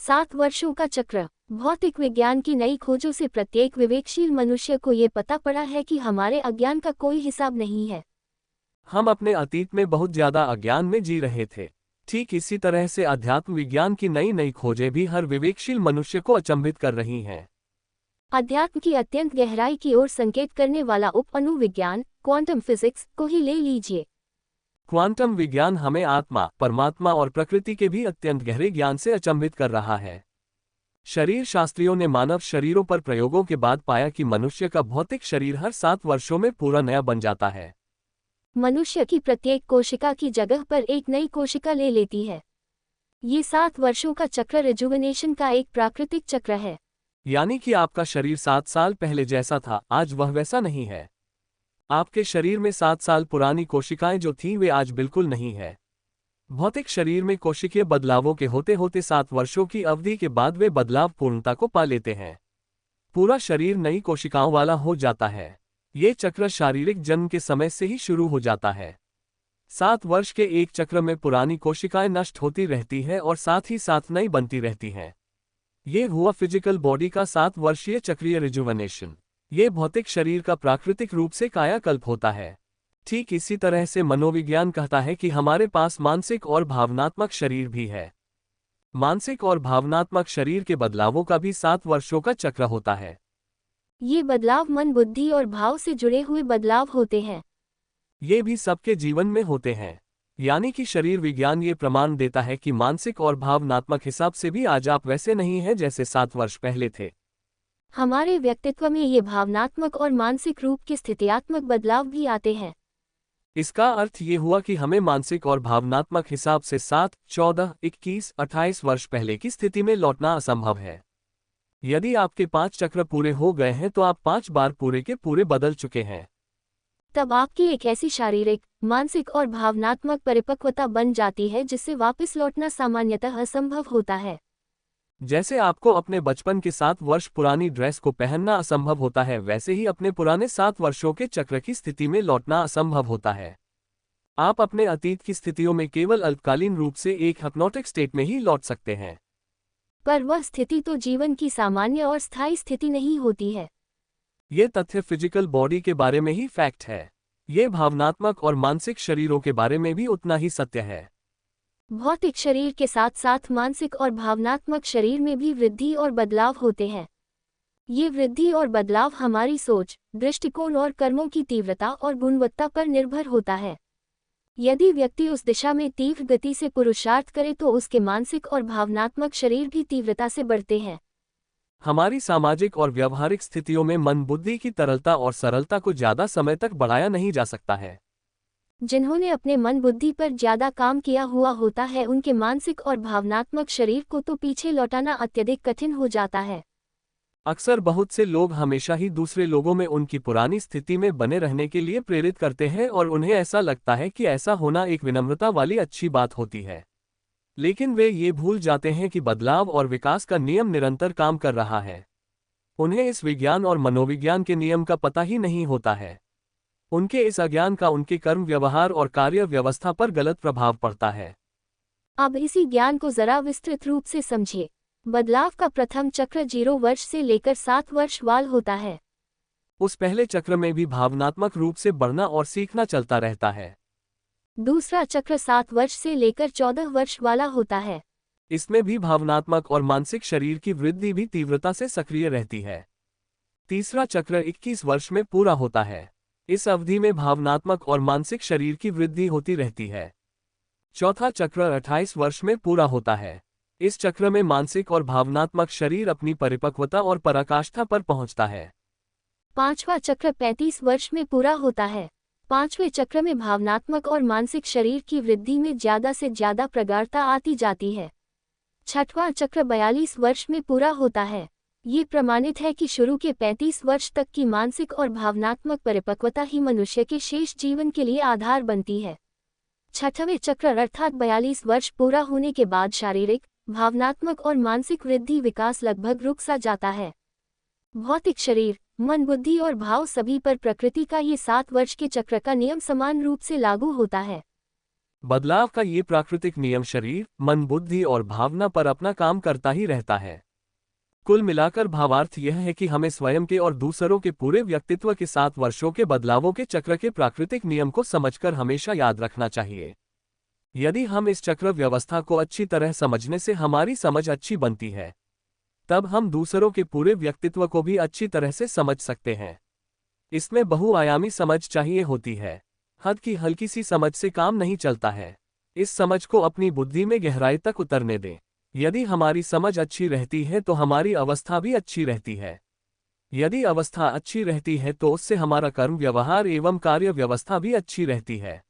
7 वर्षों का चक्र। भौतिक विज्ञान की नई खोजों से प्रत्येक विवेकशील मनुष्य को ये पता पड़ा है कि हमारे अज्ञान का कोई हिसाब नहीं है। हम अपने अतीत में बहुत ज्यादा अज्ञान में जी रहे थे। ठीक इसी तरह से अध्यात्म विज्ञान की नई नई खोजें भी हर विवेकशील मनुष्य को अचंभित कर रही हैं। अध्यात्म की अत्यंत गहराई की ओर संकेत करने वाला उप-अणु विज्ञान, क्वांटम फिजिक्स, को ही ले लीजिए। क्वांटम विज्ञान हमें आत्मा, परमात्मा और प्रकृति के भी अत्यंत गहरे ज्ञान से अचंभित कर रहा है। शरीर शास्त्रियों ने मानव शरीरों पर प्रयोगों के बाद पाया कि मनुष्य का भौतिक शरीर हर 7 वर्षों में पूरा नया बन जाता है। मनुष्य की प्रत्येक कोशिका की जगह पर एक नई कोशिका ले लेती है। ये 7 वर्षों का चक्र रिजुविनेशन का एक प्राकृतिक चक्र है। यानी कि आपका शरीर 7 साल पहले जैसा था, आज वह वैसा नहीं है। आपके शरीर में 7 साल पुरानी कोशिकाएं जो थीं वे आज बिल्कुल नहीं है। भौतिक शरीर में कोशिकीय बदलावों के होते होते 7 वर्षों की अवधि के बाद वे बदलाव पूर्णता को पा लेते हैं। पूरा शरीर नई कोशिकाओं वाला हो जाता है। ये चक्र शारीरिक जन्म के समय से ही शुरू हो जाता है। 7 वर्ष के एक चक्र में पुरानी कोशिकाएं नष्ट होती रहती है और साथ ही साथ नई बनती रहती हैं। ये हुआ फिजिकल बॉडी का 7 वर्षीय चक्रीय रिजुवनेशन। ये भौतिक शरीर का प्राकृतिक रूप से कायाकल्प होता है। ठीक इसी तरह से मनोविज्ञान कहता है कि हमारे पास मानसिक और भावनात्मक शरीर भी है। मानसिक और भावनात्मक शरीर के बदलावों का भी 7 वर्षों का चक्र होता है। ये बदलाव मन, बुद्धि और भाव से जुड़े हुए बदलाव होते हैं। ये भी सबके जीवन में होते हैं। यानी कि शरीर विज्ञान ये प्रमाण देता है कि मानसिक और भावनात्मक हिसाब से भी आज आप वैसे नहीं हैं जैसे 7 वर्ष पहले थे। हमारे व्यक्तित्व में ये भावनात्मक और मानसिक रूप के स्थित्यात्मक बदलाव भी आते हैं। इसका अर्थ ये हुआ कि हमें मानसिक और भावनात्मक हिसाब से 7, 14, 21, 28 वर्ष पहले की स्थिति में लौटना असंभव है। यदि आपके 5 चक्र पूरे हो गए हैं तो आप 5 बार पूरे के पूरे बदल चुके हैं। तब आपकी एक ऐसी शारीरिक, मानसिक और भावनात्मक परिपक्वता बन जाती है जिससे वापस लौटना सामान्यतः असंभव होता है। जैसे आपको अपने बचपन के 7 वर्ष पुरानी ड्रेस को पहनना असंभव होता है, वैसे ही अपने पुराने 7 वर्षों के चक्र की स्थिति में लौटना असंभव होता है। आप अपने अतीत की स्थितियों में केवल अल्पकालीन रूप से एक हिप्नोटिक स्टेट में ही लौट सकते हैं। पर वह स्थिति तो जीवन की सामान्य और स्थायी स्थिति नहीं होती है। ये तथ्य फिजिकल बॉडी के बारे में ही फैक्ट है। ये भावनात्मक और मानसिक शरीरों के बारे में भी उतना ही सत्य है। भौतिक शरीर के साथ साथ मानसिक और भावनात्मक शरीर में भी वृद्धि और बदलाव होते हैं। ये वृद्धि और बदलाव हमारी सोच, दृष्टिकोण और कर्मों की तीव्रता और गुणवत्ता पर निर्भर होता है। यदि व्यक्ति उस दिशा में तीव्र गति से पुरुषार्थ करे तो उसके मानसिक और भावनात्मक शरीर भी तीव्रता से बढ़ते हैं। हमारी सामाजिक और व्यावहारिक स्थितियों में मन बुद्धि की तरलता और सरलता को ज्यादा समय तक बढ़ाया नहीं जा सकता है। जिन्होंने अपने मन बुद्धि पर ज्यादा काम किया हुआ होता है उनके मानसिक और भावनात्मक शरीर को तो पीछे लौटाना अत्यधिक कठिन हो जाता है। अक्सर बहुत से लोग हमेशा ही दूसरे लोगों में उनकी पुरानी स्थिति में बने रहने के लिए प्रेरित करते हैं और उन्हें ऐसा लगता है कि ऐसा होना एक विनम्रता वाली अच्छी बात होती है। लेकिन वे ये भूल जाते हैं कि बदलाव और विकास का नियम निरंतर काम कर रहा है। उन्हें इस विज्ञान और मनोविज्ञान के नियम का पता ही नहीं होता है। उनके इस अज्ञान का उनके कर्म, व्यवहार और कार्य व्यवस्था पर गलत प्रभाव पड़ता है। अब इसी ज्ञान को जरा विस्तृत रूप से समझिए। बदलाव का प्रथम चक्र 0 वर्ष से लेकर 7 वर्ष वाल होता है। उस पहले चक्र में भी भावनात्मक रूप से बढ़ना और सीखना चलता रहता है। दूसरा चक्र 7 वर्ष से लेकर 14 वर्ष वाला होता है। इसमें भी भावनात्मक और मानसिक शरीर की वृद्धि भी तीव्रता से सक्रिय रहती है। तीसरा चक्र 21 वर्ष में पूरा होता है। इस अवधि में भावनात्मक और मानसिक शरीर की वृद्धि होती रहती है। चौथा चक्र 28 वर्ष में पूरा होता है। इस चक्र में मानसिक और भावनात्मक शरीर अपनी परिपक्वता और पराकाष्ठा पर पहुंचता है। पांचवा चक्र 35 वर्ष में पूरा होता है। पांचवें चक्र में भावनात्मक और मानसिक शरीर की वृद्धि में ज्यादा से ज्यादा प्रगाढ़ता आती जाती है। छठवां चक्र 42 वर्ष में पूरा होता है। ये प्रमाणित है कि शुरू के 35 वर्ष तक की मानसिक और भावनात्मक परिपक्वता ही मनुष्य के शेष जीवन के लिए आधार बनती है। छठवें चक्र अर्थात 42 वर्ष पूरा होने के बाद शारीरिक, भावनात्मक और मानसिक वृद्धि विकास लगभग रुक सा जाता है। भौतिक शरीर, मन, बुद्धि और भाव सभी पर प्रकृति का ये 7 वर्ष के चक्र का नियम समान रूप से लागू होता है। बदलाव का ये प्राकृतिक नियम शरीर, मन, बुद्धि और भावना पर अपना काम करता ही रहता है। कुल मिलाकर भावार्थ यह है कि हमें स्वयं के और दूसरों के पूरे व्यक्तित्व के साथ वर्षों के बदलावों के चक्र के प्राकृतिक नियम को समझकर हमेशा याद रखना चाहिए। यदि हम इस चक्र व्यवस्था को अच्छी तरह समझने से हमारी समझ अच्छी बनती है, तब हम दूसरों के पूरे व्यक्तित्व को भी अच्छी तरह से समझ सकते हैं। इसमें बहुआयामी समझ चाहिए होती है। हद की हल्की सी समझ से काम नहीं चलता है। इस समझ को अपनी बुद्धि में गहराई तक उतरने दें। यदि हमारी समझ अच्छी रहती है तो हमारी अवस्था भी अच्छी रहती है। यदि अवस्था अच्छी रहती है तो उससे हमारा कर्म व्यवहार एवं कार्य व्यवस्था भी अच्छी रहती है।